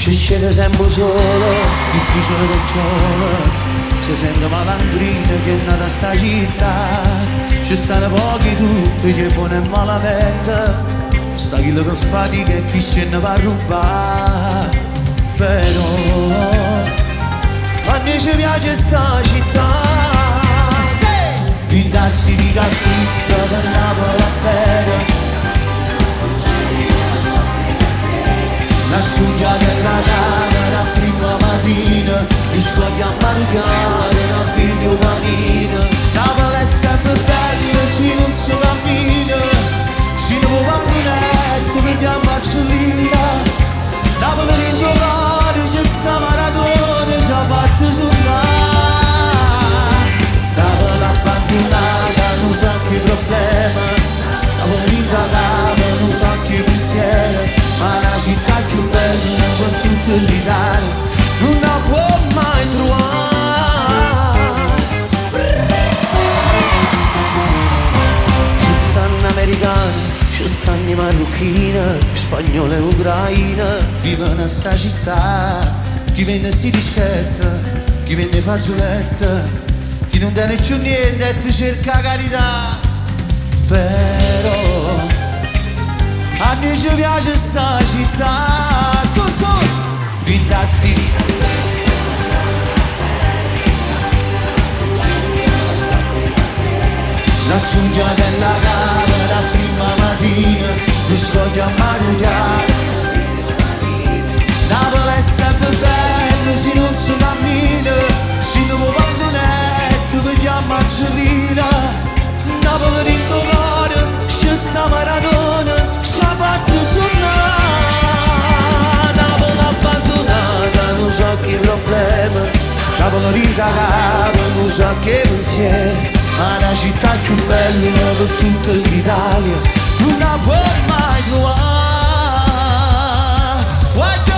ci scende sempre solo, difficile del giovane, si sente malandrino che è nata sta città, ci stanno pochi tutti che buono e malamente, sta chi che fatica e chi scende va a rubare, però a me ci piace sta città, in tasti di Castricca per Napoli a bere, la studia della camera prima mattina, mi scoglia a marcare una video manina. Napoli è sempre bella se non si cammina, se non può netto vediamo a Cellina. Napoli in domani c'è sta maratona, ci ha fatto suonare. Napoli abbandonata, non so che problema, Napoli in da cama, non so che pensiero. Ma la città più bella con tutta l'Italia non la può mai trovare. Ci stanno americani, ci stanno i marocchini, spagnoli e ucraini. Vivono in sta città, chi vende sti dischetti, chi vende fagiolette, chi non tiene più niente e ti cerca carità. Però a me ci piace sta città, in tasti. La studia della camera prima mattina, mi scoglia a marugliare. Napoli è sempre bello se non si cammina, se non può netto vediamo a Cellina. Napoli in domani, c'è sta maratona, ci ha fatto suonare. Napoli abbandonata, non so che problema, Napoli ritagata, non so che pensiero. Ma la città più bella per tutta l'Italia non la può mai trovare. Guarda!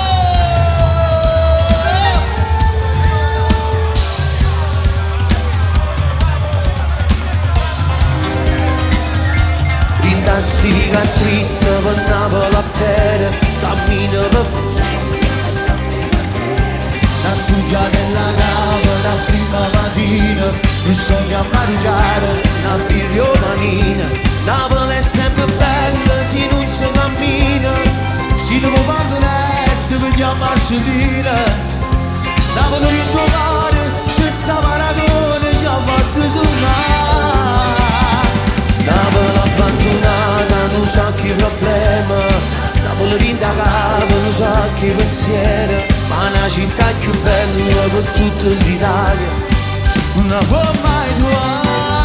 Tasti di Castricca per Napoli a bere, cammino per la studia della camera prima mattina, mi scoglia a maritare una birra manina. Napoli è sempre bella se non si cammina, se non può netto vediamo a Cellina. Napoli in domani c'è sta maratona, ci ha fatto suonare. Napoli abbandonata, non so che problema, Napoli indagata, non so che pensiero. Ma una città più bella per tutta l'Italia non la può mai trovare.